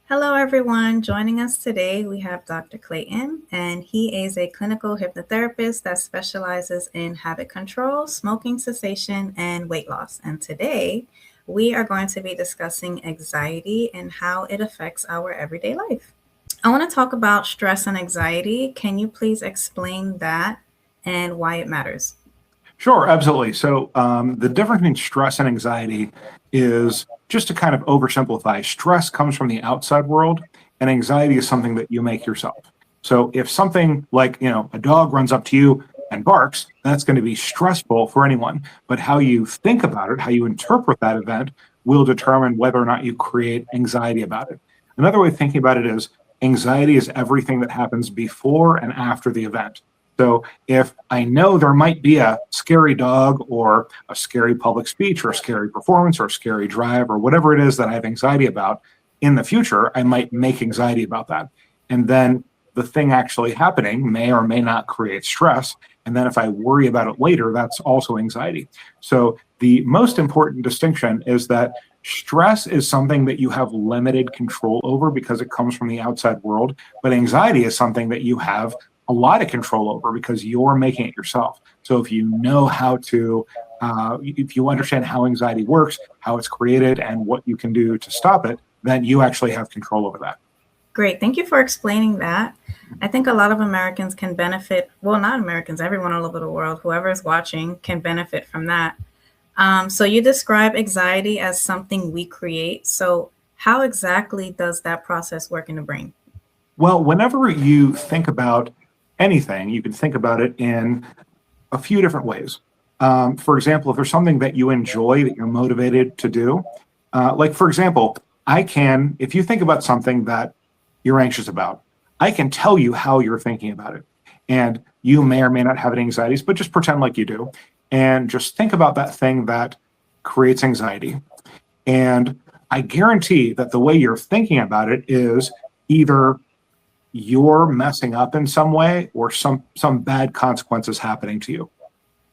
Hello, everyone. Joining us today, we have Dr. Clayton, and he is a clinical hypnotherapist that specializes in habit control, smoking cessation, and weight loss. And today, we are going to be discussing anxiety and how it affects our everyday life. I want to talk about stress and anxiety. Can you please explain that and why it matters? Sure, absolutely. So the difference between stress and anxiety is just to kind of oversimplify. Stress comes from the outside world, and anxiety is something that you make yourself. So if something like, a dog runs up to you and barks, that's going to be stressful for anyone. But how you think about it, how you interpret that event, will determine whether or not you create anxiety about it. Another way of thinking about it is anxiety is everything that happens before and after the event. So if I know there might be a scary dog or a scary public speech or a scary performance or a scary drive or whatever it is that I have anxiety about in the future, I might make anxiety about that. And then the thing actually happening may or may not create stress. And then if I worry about it later, that's also anxiety. So the most important distinction is that stress is something that you have limited control over because it comes from the outside world. But anxiety is something that you have a lot of control over because you're making it yourself. So if you know if you understand how anxiety works, how it's created, and what you can do to stop it, then you actually have control over that. Great. Thank you for explaining that. I think a lot of Americans can benefit, well, not Americans, everyone all over the world, whoever is watching can benefit from that. So you describe anxiety as something we create. So how exactly does that process work in the brain? Well, whenever you think about anything, you can think about it in a few different ways. For example, if there's something that you enjoy, that you're motivated to do, like for example, if you think about something that you're anxious about, I can tell you how you're thinking about it. And you may or may not have any anxieties, but just pretend like you do. And just think about that thing that creates anxiety. And I guarantee that the way you're thinking about it is either you're messing up in some way or some bad consequences happening to you.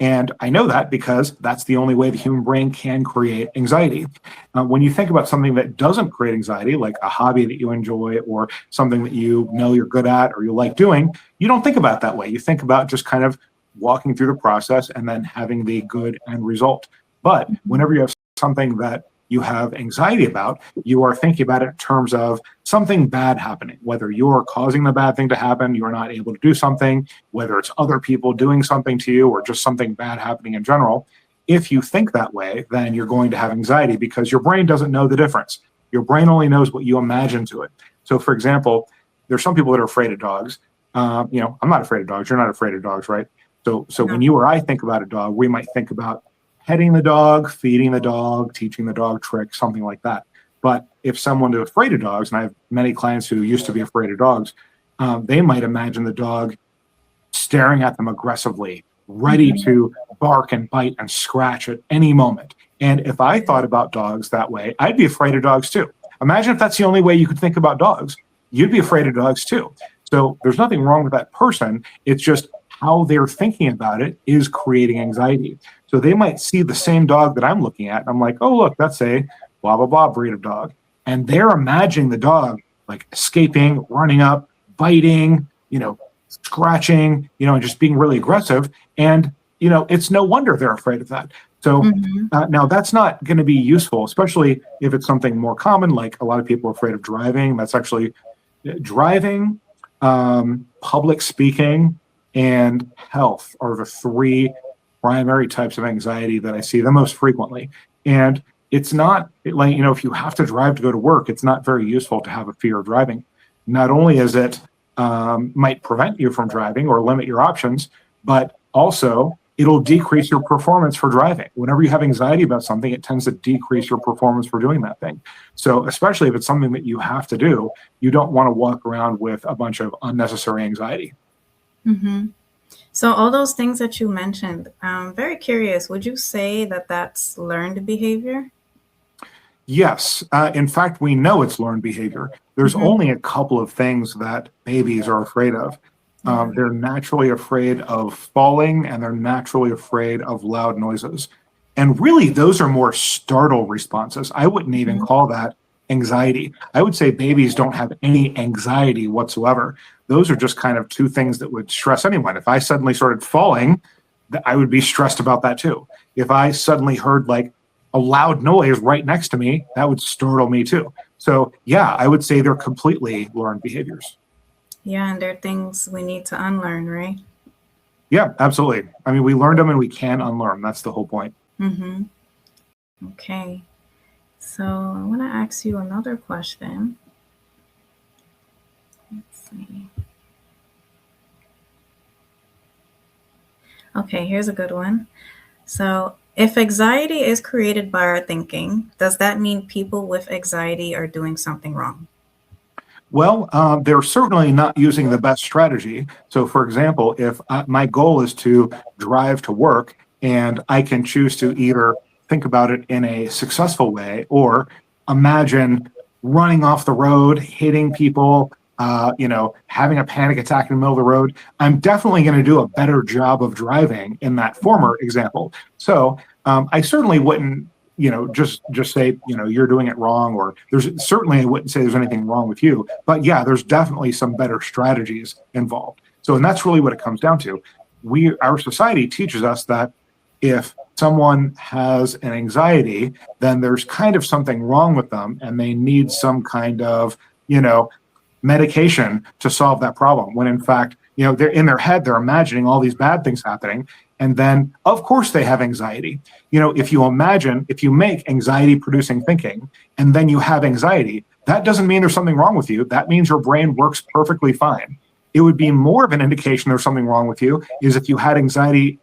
And I know that because that's the only way the human brain can create anxiety. When you think about something that doesn't create anxiety, like a hobby that you enjoy or something that you know you're good at or you like doing, you don't think about it that way. You think about just kind of walking through the process and then having the good end result. But whenever you have something that you have anxiety about, you are thinking about it in terms of something bad happening, whether you're causing the bad thing to happen, you're not able to do something, whether it's other people doing something to you or just something bad happening in general. If you think that way, then you're going to have anxiety because your brain doesn't know the difference. Your brain only knows what you imagine to it. So for example, there's some people that are afraid of dogs. I'm not afraid of dogs. You're not afraid of dogs, right? So when you or I think about a dog, we might think about petting the dog, feeding the dog, teaching the dog tricks, something like that. But if someone is afraid of dogs, and I have many clients who used to be afraid of dogs, they might imagine the dog staring at them aggressively, ready to bark and bite and scratch at any moment. And if I thought about dogs that way, I'd be afraid of dogs too. Imagine if that's the only way you could think about dogs. You'd be afraid of dogs too. So there's nothing wrong with that person. It's just how they're thinking about it is creating anxiety. So they might see the same dog that I'm looking at. And I'm like, oh, look, that's a blah, blah, blah breed of dog. And they're imagining the dog like escaping, running up, biting, scratching, and just being really aggressive. And, it's no wonder they're afraid of that. So now that's not going to be useful, especially if it's something more common, like a lot of people are afraid of driving. That's actually driving, public speaking, and health are the three primary types of anxiety that I see the most frequently. And it's not like, if you have to drive to go to work, it's not very useful to have a fear of driving. Not only is it might prevent you from driving or limit your options, but also it'll decrease your performance for driving. Whenever you have anxiety about something, it tends to decrease your performance for doing that thing. So especially if it's something that you have to do, you don't want to walk around with a bunch of unnecessary anxiety. Mm-hmm. So all those things that you mentioned, I'm very curious, would you say that that's learned behavior? Yes. In fact, we know it's learned behavior. There's only a couple of things that babies are afraid of. They're naturally afraid of falling and they're naturally afraid of loud noises. And really, those are more startle responses. I wouldn't even call that anxiety. I would say babies don't have any anxiety whatsoever. Those are just kind of two things that would stress anyone. If I suddenly started falling, I would be stressed about that too. If I suddenly heard like a loud noise right next to me, that would startle me too. So yeah, I would say they're completely learned behaviors. Yeah, and there are things we need to unlearn, right? Yeah, absolutely. I mean, we learned them and we can unlearn. That's the whole point. Mm-hmm. Okay. So I want to ask you another question. Let's see. Okay, here's a good one. So, if anxiety is created by our thinking, does that mean people with anxiety are doing something wrong? Well, they're certainly not using the best strategy. So, for example, if my goal is to drive to work and I can choose to either think about it in a successful way or imagine running off the road, hitting people, having a panic attack in the middle of the road, I'm definitely going to do a better job of driving in that former example. So, I certainly wouldn't just say, you're doing it wrong, or certainly I wouldn't say there's anything wrong with you, but yeah, there's definitely some better strategies involved. So, and that's really what it comes down to. Our society teaches us that if someone has an anxiety, then there's kind of something wrong with them and they need some kind of, medication to solve that problem. When in fact, they're in their head, they're imagining all these bad things happening. And then, of course, they have anxiety. If you make anxiety producing thinking and then you have anxiety, that doesn't mean there's something wrong with you. That means your brain works perfectly fine. It would be more of an indication there's something wrong with you is if you had anxiety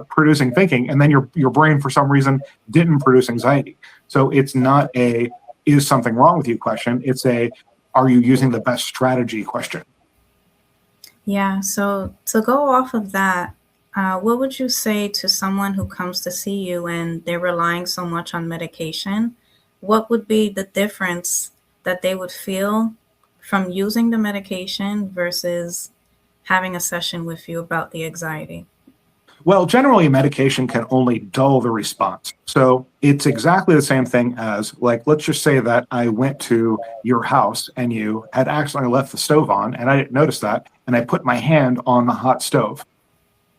producing thinking and then your brain, for some reason, didn't produce anxiety. So it's not a is something wrong with you question. It's a are you using the best strategy question. Yeah, so to go off of that, what would you say to someone who comes to see you and they're relying so much on medication? What would be the difference that they would feel from using the medication versus having a session with you about the anxiety? Well, generally, medication can only dull the response. So it's exactly the same thing as, like, let's just say that I went to your house and you had accidentally left the stove on and I didn't notice that. And I put my hand on the hot stove.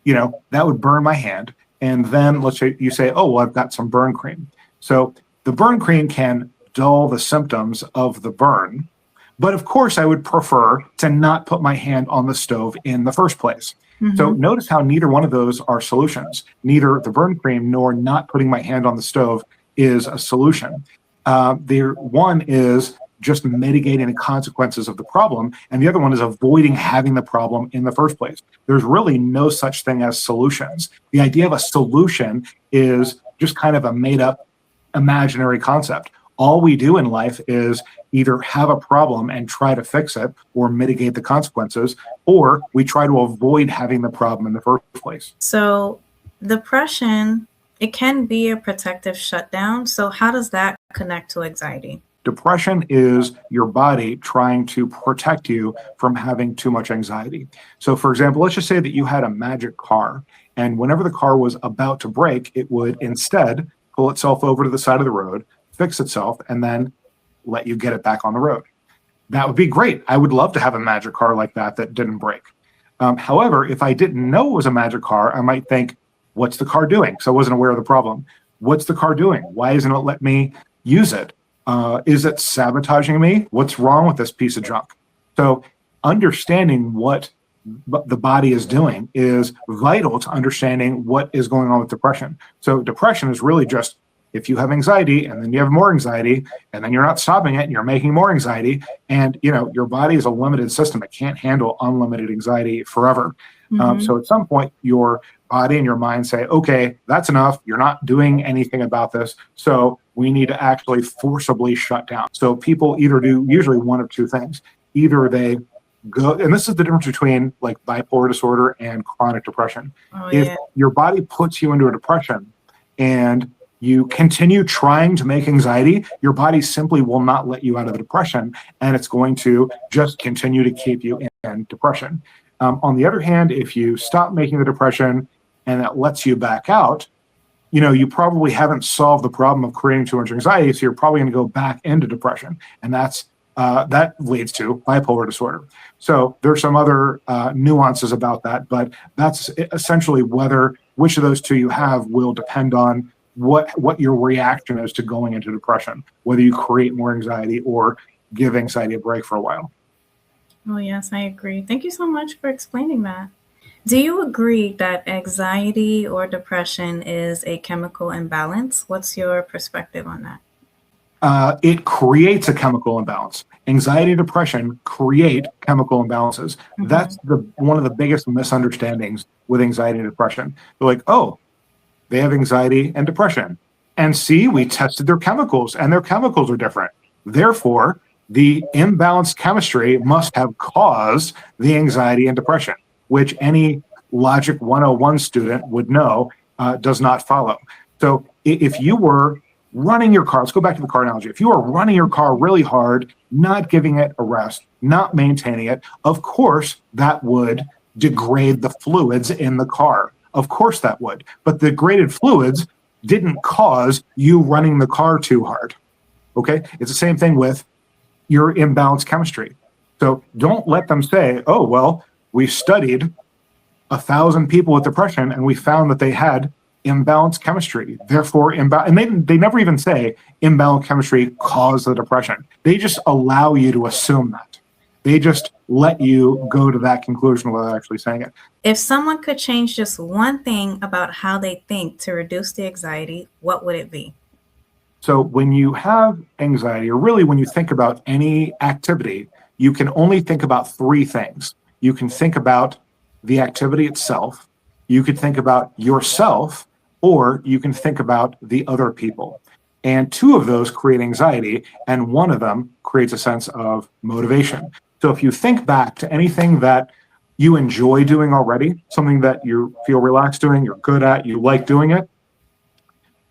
That would burn my hand. And then let's say you say, oh, well, I've got some burn cream. So the burn cream can dull the symptoms of the burn. But of course, I would prefer to not put my hand on the stove in the first place. Mm-hmm. So notice how neither one of those are solutions. Neither the burn cream nor not putting my hand on the stove is a solution. One is just mitigating the consequences of the problem, and the other one is avoiding having the problem in the first place. There's really no such thing as solutions. The idea of a solution is just kind of a made-up imaginary concept. All we do in life is either have a problem and try to fix it or mitigate the consequences, or we try to avoid having the problem in the first place. So depression, it can be a protective shutdown. So how does that connect to anxiety? Depression is your body trying to protect you from having too much anxiety. So for example, let's just say that you had a magic car, and whenever the car was about to break, it would instead pull itself over to the side of the road, fix itself, and then let you get it back on the road. That would be great. I would love to have a magic car like that didn't break. However, if I didn't know it was a magic car, I might think, what's the car doing? So I wasn't aware of the problem. What's the car doing? Why isn't it letting me use it? Is it sabotaging me? What's wrong with this piece of junk? So understanding what the body is doing is vital to understanding what is going on with depression. So depression is really just if you have anxiety and then you have more anxiety and then you're not stopping it and you're making more anxiety, and your body is a limited system. It can't handle unlimited anxiety forever. Mm-hmm. So at some point your body and your mind say, okay, that's enough. You're not doing anything about this. So we need to actually forcibly shut down. So people either do usually one of two things. Either they go, and this is the difference between like bipolar disorder and chronic depression. If your body puts you into a depression and you continue trying to make anxiety, your body simply will not let you out of the depression, and it's going to just continue to keep you in depression. On the other hand, if you stop making the depression and that lets you back out, you probably haven't solved the problem of creating too much anxiety, so you're probably going to go back into depression, and that leads to bipolar disorder. So there's some other nuances about that, but that's essentially which of those two you have will depend on what your reaction is to going into depression, whether you create more anxiety or give anxiety a break for a while. Oh, yes, I agree. Thank you so much for explaining that. Do you agree that anxiety or depression is a chemical imbalance? What's your perspective on that? It creates a chemical imbalance. Anxiety and depression create chemical imbalances. That's one of the biggest misunderstandings with anxiety and depression. They're like, oh, they have anxiety and depression. And see, we tested their chemicals, and their chemicals are different. Therefore, the imbalanced chemistry must have caused the anxiety and depression, which any Logic 101 student would know does not follow. So if you were running your car, let's go back to the car analogy. If you are running your car really hard, not giving it a rest, not maintaining it, of course, that would degrade the fluids in the car. Of course that would. But the degraded fluids didn't cause you running the car too hard. Okay? It's the same thing with your imbalanced chemistry. So don't let them say, oh, well, we studied 1,000 people with depression and we found that they had imbalanced chemistry. Therefore, and they never even say imbalanced chemistry caused the depression. They just allow you to assume that. They just let you go to that conclusion without actually saying it. If someone could change just one thing about how they think to reduce the anxiety, what would it be? So when you have anxiety, or really when you think about any activity, you can only think about three things. You can think about the activity itself, you could think about yourself, or you can think about the other people. And two of those create anxiety, and one of them creates a sense of motivation. So if you think back to anything that you enjoy doing already, something that you feel relaxed doing, you're good at, you like doing it,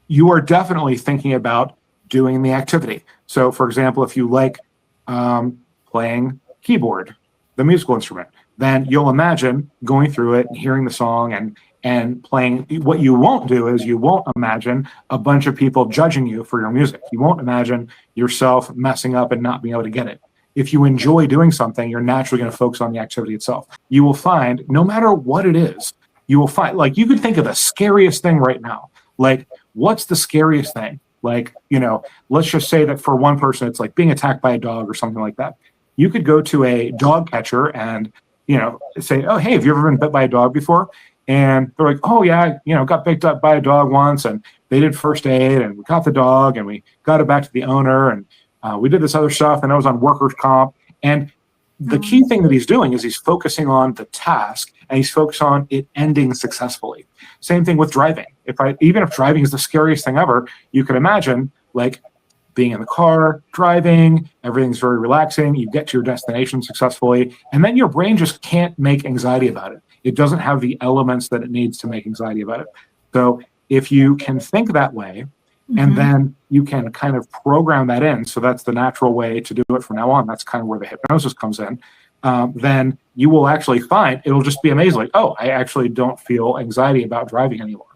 you are definitely thinking about doing the activity. So for example, if you like playing keyboard, the musical instrument, then you'll imagine going through it and hearing the song and playing. What you won't do is you won't imagine a bunch of people judging you for your music. You won't imagine yourself messing up and not being able to get it. If you enjoy doing something, you're naturally going to focus on the activity itself. You will find, no matter what it is, you will find, like, you could think of the scariest thing right now. Like, what's the scariest thing? Like, let's just say that for one person, it's like being attacked by a dog or something like that. You could go to a dog catcher and, say, oh, hey, have you ever been bit by a dog before? And they're like, oh, yeah, got picked up by a dog once, and they did first aid, and we caught the dog, and we got it back to the owner, and we did this other stuff, and I was on workers' comp. And the key thing that he's doing is he's focusing on the task, and he's focused on it ending successfully. Same thing with driving. Even if driving is the scariest thing ever, you can imagine, like, being in the car, driving, everything's very relaxing, you get to your destination successfully, and then your brain just can't make anxiety about it. It doesn't have the elements that it needs to make anxiety about it. So if you can think that way, and then you can kind of program that in, so that's the natural way to do it from now on, that's kind of where the hypnosis comes in, then you will actually find, it'll just be amazing, like, oh, I actually don't feel anxiety about driving anymore.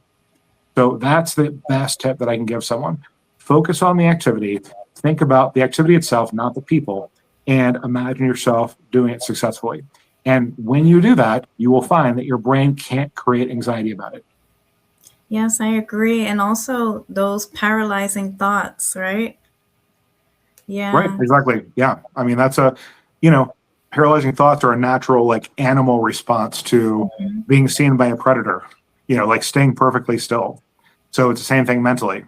So that's the best tip that I can give someone. Focus on the activity, think about the activity itself, not the people, and imagine yourself doing it successfully. And when you do that, you will find that your brain can't create anxiety about it. Yes, I agree. And also those paralyzing thoughts, right? Yeah. Right, exactly. Yeah. I mean, that's paralyzing thoughts are a natural, like, animal response to being seen by a predator, like staying perfectly still. So it's the same thing mentally.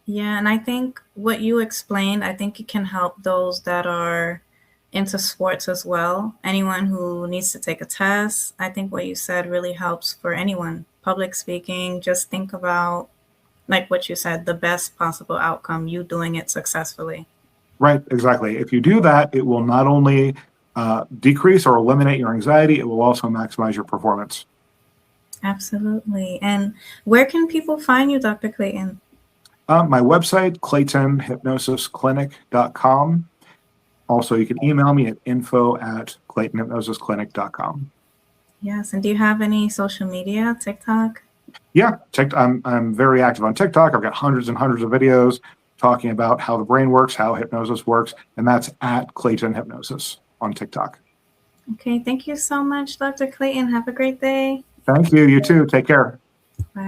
Yeah, and I think what you explained, I think it can help those that are into sports as well. Anyone who needs to take a test, I think what you said really helps for anyone. Public speaking, just think about, like what you said, the best possible outcome, you doing it successfully. Right, exactly. If you do that, it will not only decrease or eliminate your anxiety, it will also maximize your performance. Absolutely. And where can people find you, Dr. Clayton? My website, claytonhypnosisclinic.com. Also, you can email me at info@claytonhypnosisclinic.com. Yes. And do you have any social media, TikTok? Yeah, I'm very active on TikTok. I've got hundreds and hundreds of videos talking about how the brain works, how hypnosis works, and that's at Clayton Hypnosis on TikTok. Okay, thank you so much, Dr. Clayton. Have a great day. Thank you. You too. Take care. Bye.